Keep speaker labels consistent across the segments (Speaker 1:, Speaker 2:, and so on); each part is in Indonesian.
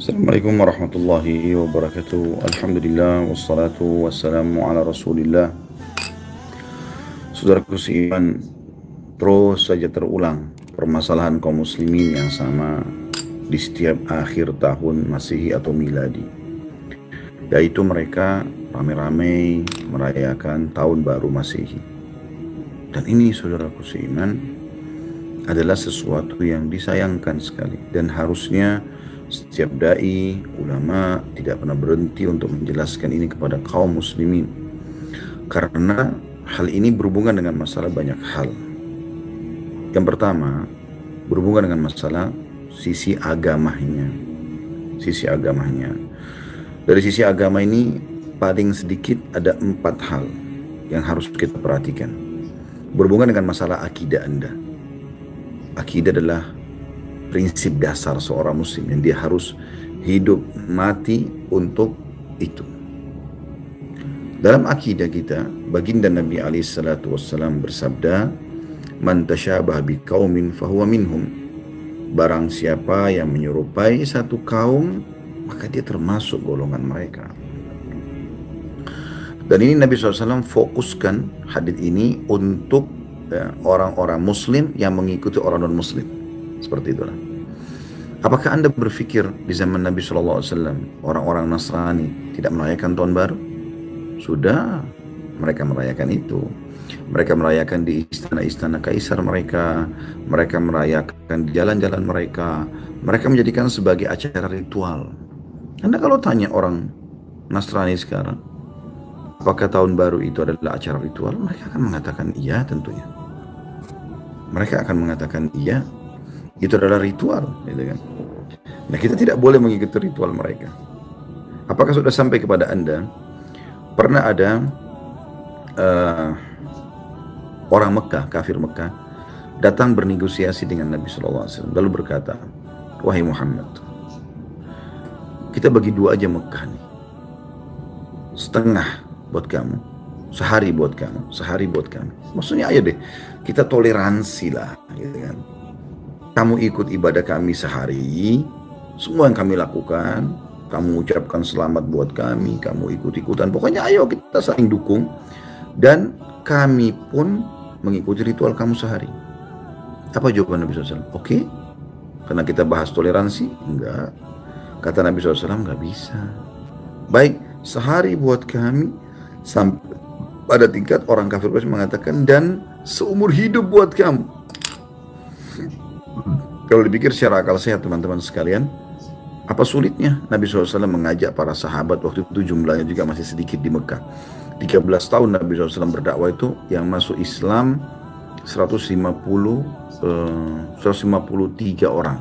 Speaker 1: Assalamualaikum warahmatullahi wabarakatuh. Alhamdulillah wassalatu wassalamu ala Rasulillah. Saudaraku seiman, terus saja terulang permasalahan kaum muslimin yang sama di setiap akhir tahun Masehi atau Miladi, yaitu mereka ramai-ramai merayakan tahun baru Masehi. Dan ini saudaraku seiman adalah sesuatu yang disayangkan sekali, dan harusnya setiap dai, ulama tidak pernah berhenti untuk menjelaskan ini kepada kaum muslimin, karena hal ini berhubungan dengan masalah banyak hal. Yang pertama, berhubungan dengan masalah sisi agamanya. Dari sisi agama ini paling sedikit ada 4 hal yang harus kita perhatikan. Berhubungan dengan masalah akidah Anda. Akidah adalah prinsip dasar seorang muslim yang dia harus hidup mati untuk itu. Dalam akidah kita, baginda Nabi SAW bersabda, "Man tasyabaha biqaumin fahuwa minhum." Barang siapa yang menyerupai satu kaum, maka dia termasuk golongan mereka. Dan ini Nabi SAW fokuskan hadits ini untuk orang-orang muslim yang mengikuti orang non-muslim. Seperti itulah. Apakah Anda berpikir di zaman Nabi SAW orang-orang Nasrani tidak merayakan tahun baru? Sudah, mereka merayakan itu. Mereka merayakan di istana-istana kaisar mereka. Mereka merayakan di jalan-jalan mereka. Mereka menjadikan sebagai acara ritual. Anda kalau tanya orang Nasrani sekarang, apakah tahun baru itu adalah acara ritual? Mereka akan mengatakan iya tentunya. Mereka akan mengatakan iya. Itu adalah ritual, gitu kan? Nah, kita tidak boleh mengikuti ritual mereka. Apakah sudah sampai kepada Anda? Pernah ada orang Mekah, kafir Mekah, datang bernegosiasi dengan Nabi SAW, lalu berkata, "Wahai Muhammad, kita bagi 2 aja Mekah nih. Setengah buat kamu, sehari buat kamu, sehari buat kami." Maksudnya ayo deh, kita toleransi lah, gitu kan? Kamu ikut ibadah kami sehari, semua yang kami lakukan, kamu ucapkan selamat buat kami, kamu ikut-ikutan, pokoknya ayo kita saling dukung, dan kami pun mengikuti ritual kamu sehari. Apa jawaban Nabi SAW? Oke, karena kita bahas toleransi? Enggak. Kata Nabi SAW, enggak bisa. Baik, sehari buat kami, sampai pada tingkat orang kafir mengatakan, dan seumur hidup buat kamu. Kalau dipikir secara akal sehat teman-teman sekalian, apa sulitnya Nabi SAW mengajak para sahabat, waktu itu jumlahnya juga masih sedikit di Mekah. 13 tahun Nabi SAW berdakwah, itu yang masuk Islam 153 orang.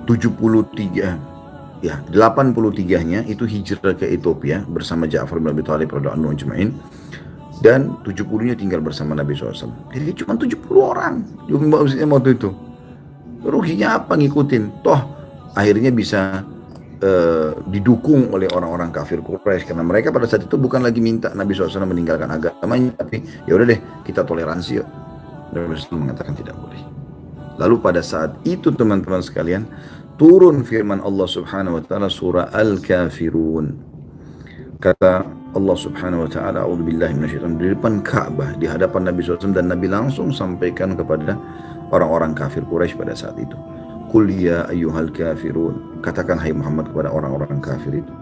Speaker 1: 83-nya itu hijrah ke Ethiopia bersama Ja'far bin Abi Thalib radhiyallahu anhu, dan 70-nya tinggal bersama Nabi SAW. Jadi cuma 70 orang waktu itu. Ruginya apa ngikutin? Toh akhirnya bisa didukung oleh orang-orang kafir Quraisy, karena mereka pada saat itu bukan lagi minta Nabi SAW meninggalkan agamanya, tapi ya udah deh kita toleransi yuk. Nabi SAW mengatakan tidak boleh. Lalu pada saat itu teman-teman sekalian, turun firman Allah Subhanahu wa taala surah Al-Kafirun. Kata Allah Subhanahu wa taala, "A'udzubillahi minasyaitonir rajim," di depan Ka'bah, di hadapan Nabi SAW, dan Nabi langsung sampaikan kepada orang-orang kafir Quraisy pada saat itu. "Qul ya ayyuhal kafirun," katakan hai Muhammad kepada orang-orang kafir itu,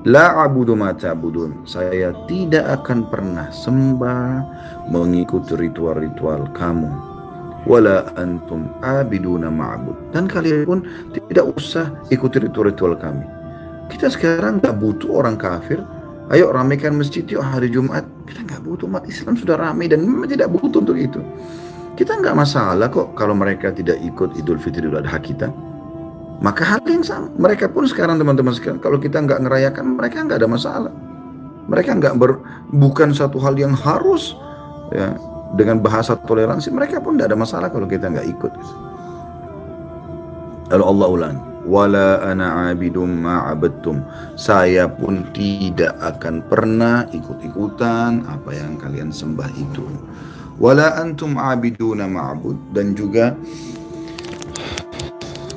Speaker 1: "La a'budu ma ta'budun," saya tidak akan pernah sembah mengikuti ritual-ritual kamu, "wala antum abiduna ma'bud," dan kalian pun tidak usah ikuti ritual-ritual kami. Kita sekarang nggak butuh orang kafir. Ayo ramaikan masjid yuk hari Jumat. Kita nggak butuh, umat Islam sudah ramai dan memang tidak butuh untuk itu. Kita nggak masalah kok kalau mereka tidak ikut Idul Fitri, Idul Adha kita. Maka hal yang sama, mereka pun sekarang teman-teman sekalian, kalau kita nggak ngerayakan, mereka nggak ada masalah. Mereka bukan satu hal yang harus, ya, dengan bahasa toleransi, mereka pun tidak ada masalah kalau kita nggak ikut. Lalu Allah ulang, wala ana abidum ma'abadtum. Saya pun tidak akan pernah ikut-ikutan apa yang kalian sembah itu. Wala antum abiduna ma'abud. Dan juga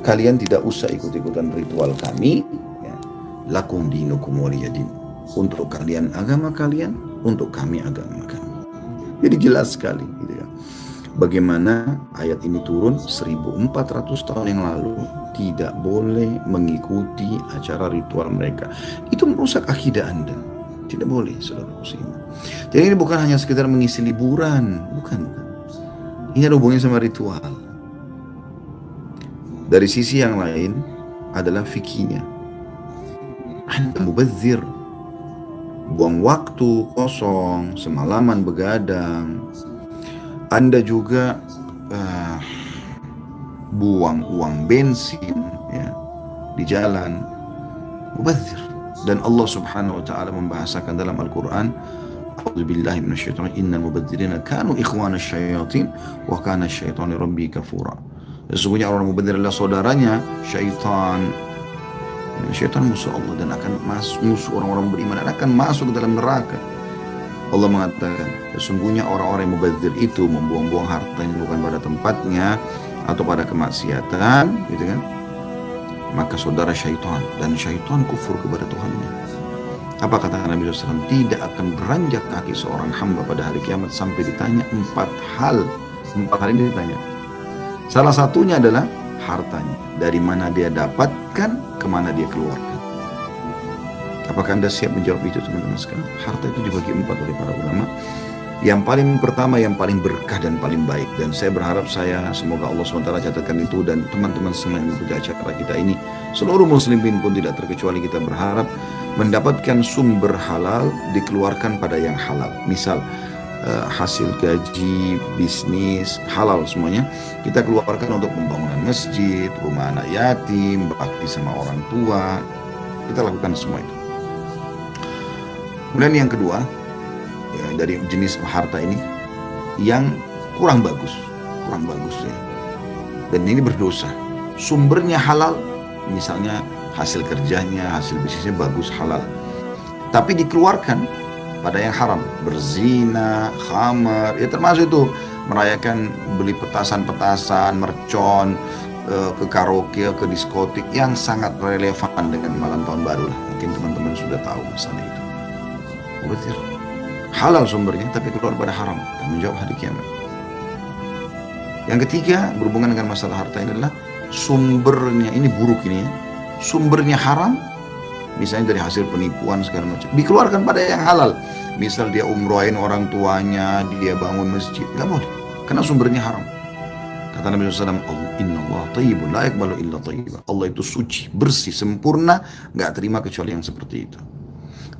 Speaker 1: kalian tidak usah ikut-ikutan ritual kami, ya. Lakum dinukum waliyadin. Untuk kalian agama kalian, untuk kami agama kami. Jadi jelas sekali gitu ya. Bagaimana ayat ini turun 1400 tahun yang lalu, tidak boleh mengikuti acara ritual mereka. Itu merusak akidah Anda. Tidak boleh, saudaraku seiman. Jadi ini bukan hanya sekedar mengisi liburan, bukan. Ini ada hubungannya sama ritual. Dari sisi yang lain adalah fikihnya. Anda mubadzir, buang waktu kosong, semalaman begadang. Anda juga buang uang bensin, ya, di jalan, mubadzir. Dan Allah Subhanahu wa taala membahasakan dalam Al-Qur'an, a'udzubillahi minasyaitonir rajim, innal mubadzirina kanu ikhwanasy syayatin wa kana asyaitanu rabbi kafura. Sesungguhnya orang mubadzir adalah saudaranya syaitan. Syaitan musuh Allah dan akan musuh orang-orang beriman dan akan masuk ke dalam neraka. Allah mengatakan, sesungguhnya orang-orang yang mubadzir itu membuang-buang hartanya bukan pada tempatnya atau pada kemaksiatan, gitu kan? Maka saudara syaitan, dan syaitan kufur kepada Tuhannya. Apa kata Nabi SAW? Tidak akan beranjak kaki seorang hamba pada hari kiamat sampai ditanya 4 hal. 4 hal ini ditanya. Salah satunya adalah hartanya. Dari mana dia dapatkan, kemana dia keluarkan. Apakah Anda siap menjawab itu, teman-teman sekalian? Harta itu dibagi 4 oleh para ulama. Yang paling pertama, yang paling berkah dan paling baik. Dan saya berharap semoga Allah SWT catatkan itu, dan teman-teman semua yang mengikuti acara kita ini, seluruh muslimin pun tidak terkecuali, kita berharap mendapatkan sumber halal dikeluarkan pada yang halal. Misal hasil gaji, bisnis, halal semuanya kita keluarkan untuk pembangunan masjid, rumah anak yatim, bakti sama orang tua. Kita lakukan semua itu. Kemudian yang kedua, ya, dari jenis harta ini yang kurang bagus ya, dan ini berdosa. Sumbernya halal, misalnya hasil kerjanya, hasil bisnisnya bagus, halal, tapi dikeluarkan pada yang haram, berzina, khamar, ya termasuk itu merayakan, beli petasan-petasan, mercon, ke karaoke, ke diskotik, yang sangat relevan dengan malam tahun baru lah. Mungkin teman-teman sudah tahu masalah itu. Betul. Halal sumbernya, tapi keluar pada haram, dan menjawab hari kiamat. Yang ketiga, berhubungan dengan masalah harta ini adalah sumbernya, ini buruk ini ya, sumbernya haram, misalnya dari hasil penipuan segala macam, dikeluarkan pada yang halal. Misal dia umrohin orang tuanya, dia bangun masjid, nggak boleh, karena sumbernya haram. Kata Nabi SAW, Inna Allah tayyibun la yaqbalu illa tayyiban. Allah itu suci, bersih, sempurna, nggak terima kecuali yang seperti itu.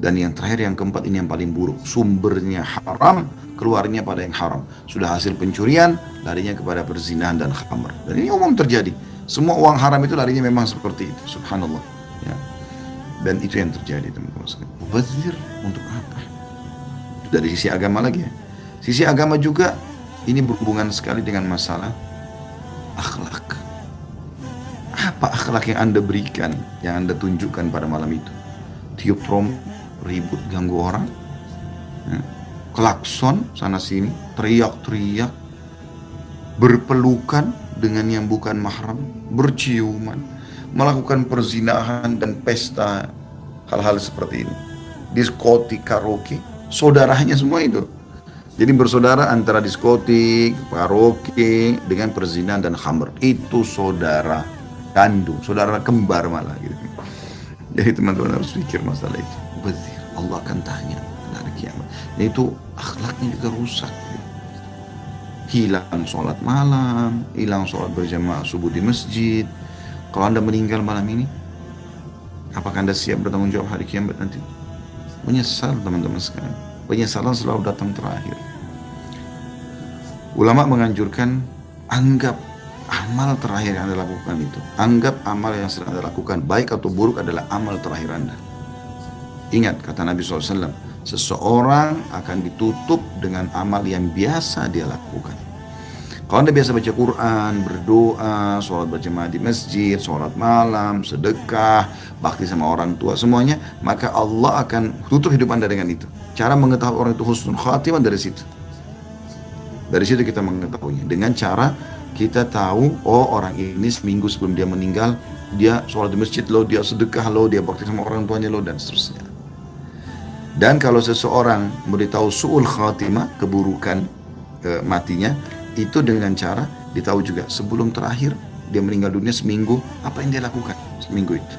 Speaker 1: Dan yang terakhir, yang keempat, ini yang paling buruk, sumbernya haram, keluarnya pada yang haram. Sudah hasil pencurian, larinya kepada perzinahan dan khamr. Dan ini umum terjadi. Semua uang haram itu larinya memang seperti itu, subhanallah ya. Dan itu yang terjadi, teman-teman sekalian. Mubadzir untuk apa? Dari sisi agama lagi ya. Sisi agama juga ini berhubungan sekali dengan masalah akhlak. Apa akhlak yang Anda berikan, yang Anda tunjukkan pada malam itu? Tiup trompet, ribut, ganggu orang, ya, klakson sana sini, teriak-teriak, berpelukan dengan yang bukan mahram, berciuman, melakukan perzinahan dan pesta, hal-hal seperti ini, diskotik, karaoke, saudaranya semua itu. Jadi bersaudara antara diskotik, karaoke dengan perzinahan dan khamr, itu saudara kandung, saudara kembar malah gitu. Jadi teman-teman harus pikir masalah itu. Bazir, Allah akan tanya hari kiamat. Itu akhlaknya juga rusak. Hilang sholat malam, hilang sholat berjamaah subuh di masjid. Kalau Anda meninggal malam ini, apakah Anda siap bertanggung jawab hari kiamat nanti? Menyesal, teman-teman sekalian. Penyesalan selalu datang terakhir. Ulama menganjurkan, anggap amal terakhir yang Anda lakukan itu. Anggap amal yang sedang Anda lakukan, baik atau buruk, adalah amal terakhir Anda. Ingat kata Nabi SAW, seseorang akan ditutup dengan amal yang biasa dia lakukan. Kalau Anda biasa baca Quran, berdoa, sholat berjamaah di masjid, sholat malam, sedekah, bakti sama orang tua, semuanya, maka Allah akan tutup hidup Anda dengan itu. Cara mengetahui orang itu husnul khatimah dari situ. Dari situ kita mengetahuinya. Dengan cara kita tahu, oh orang ini seminggu sebelum dia meninggal, dia sholat di masjid loh, dia sedekah loh, dia bakti sama orang tuanya loh, dan seterusnya. Dan kalau seseorang memberitahu su'ul khatimah, keburukan matinya, itu dengan cara ditahu juga sebelum terakhir dia meninggal dunia seminggu, apa yang dia lakukan seminggu itu.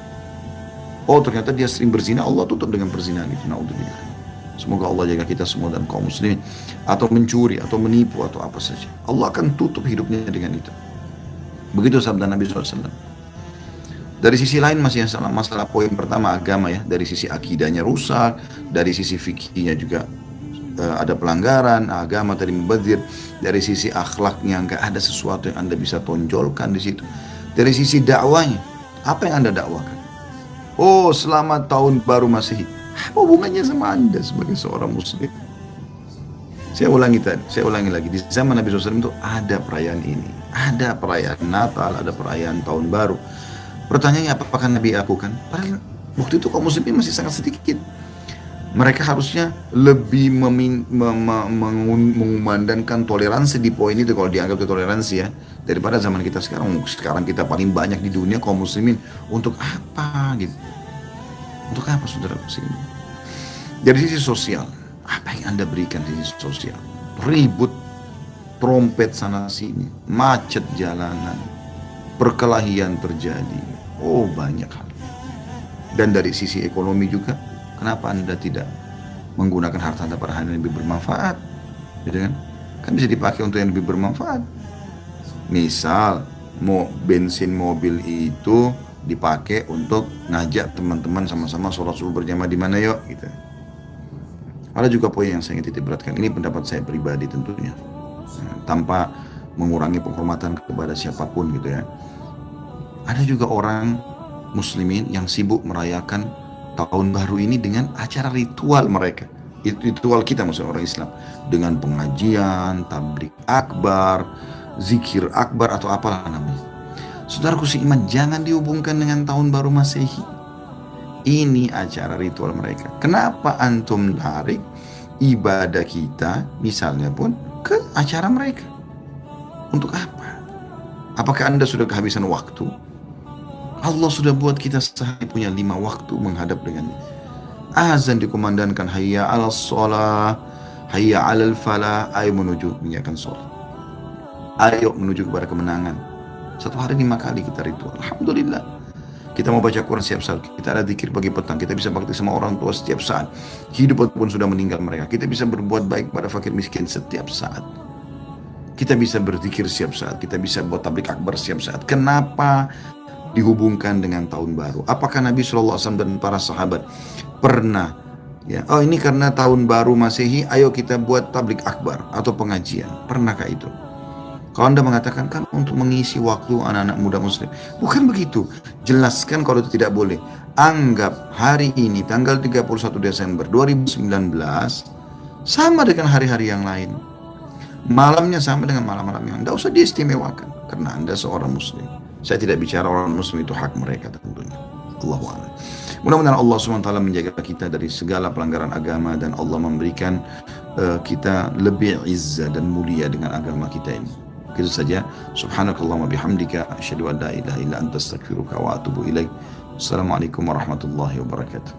Speaker 1: Oh ternyata dia sering berzina, Allah tutup dengan perzinahan itu. Naudzubillah. Semoga Allah jaga kita semua dan kaum muslimin. Atau mencuri, atau menipu, atau apa saja, Allah akan tutup hidupnya dengan itu. Begitu sabda Nabi SAW. Dari sisi lain masih masalah poin pertama agama ya. Dari sisi akidahnya rusak, dari sisi fikihnya juga ada pelanggaran, agama tadi mubadzir. Dari sisi akhlaknya nggak ada sesuatu yang Anda bisa tonjolkan di situ. Dari sisi dakwanya, apa yang Anda dakwakan? Oh, selamat tahun baru Masehi. Apa hubungannya sama Anda sebagai seorang muslim? Saya ulangi lagi. Di zaman Nabi SAW itu ada perayaan ini, ada perayaan Natal, ada perayaan tahun baru. Pertanyaannya, apakah Nabi lakukan? Padahal waktu itu kaum muslimin masih sangat sedikit. Mereka harusnya lebih mengumandangkan toleransi di poin itu, kalau dianggap itu toleransi ya, daripada zaman kita sekarang. Sekarang kita paling banyak di dunia kaum muslimin. Untuk apa gitu? Untuk apa saudara muslimin? Dari sisi sosial, apa yang Anda berikan di sisi sosial? Ribut, trompet sana sini, macet jalanan, perkelahian terjadi. Oh banyak hal. Dan dari sisi ekonomi juga, kenapa Anda tidak menggunakan harta Anda pada hal yang lebih bermanfaat? Gitu kan? Kan bisa dipakai untuk yang lebih bermanfaat. Misal, bensin mobil itu dipakai untuk ngajak teman-teman sama-sama sholat subuh berjamaah di mana yuk? Gitu. Ada juga poin yang saya ingin titik beratkan. Ini pendapat saya pribadi tentunya. Tanpa mengurangi penghormatan kepada siapapun gitu ya. Ada juga orang muslimin yang sibuk merayakan tahun baru ini dengan acara ritual mereka. Ritual kita maksudnya orang Islam. Dengan pengajian, tablik akbar, zikir akbar atau apalah namanya. Saudaraku seiman, jangan dihubungkan dengan tahun baru Masehi. Ini acara ritual mereka. Kenapa antum tarik ibadah kita misalnya pun ke acara mereka? Untuk apa? Apakah Anda sudah kehabisan waktu? Allah sudah buat kita sehari punya 5 waktu menghadap dengannya. Azan dikumandangkan, hayya 'alas shalah, hayya 'alal falah, ayo menuju menyiapkan sholat. Ayo menuju kepada kemenangan. Satu hari 5 kali kita ritual. Alhamdulillah. Kita mau baca Quran setiap saat. Kita ada zikir pagi petang. Kita bisa bakti sama orang tua setiap saat. Hidup ataupun sudah meninggal mereka. Kita bisa berbuat baik pada fakir miskin setiap saat. Kita bisa berzikir setiap saat. Kita bisa buat tablik akbar setiap saat. Kenapa dihubungkan dengan tahun baru? Apakah Nabi SAW dan para sahabat pernah ya, oh ini karena tahun baru Masehi, ayo kita buat tablik akbar atau pengajian? Pernahkah itu? Kalau Anda mengatakan kan untuk mengisi waktu anak-anak muda muslim, bukan begitu. Jelaskan kalau itu tidak boleh. Anggap hari ini tanggal 31 Desember 2019 sama dengan hari-hari yang lain. Malamnya sama dengan malam-malam yang lain. Tidak usah diistimewakan karena Anda seorang muslim. Saya tidak bicara orang muslim itu hak mereka tentunya. Allahu a'lam. Mudah-mudahan Allah SWT menjaga kita dari segala pelanggaran agama dan Allah memberikan kita lebih izzah dan mulia dengan agama kita ini. Begitu saja. Subhanakallahumma bihamdika asyhadu an la ilaha illa anta astaghfiruka wa atubu ilaik. Assalamualaikum warahmatullahi wabarakatuh.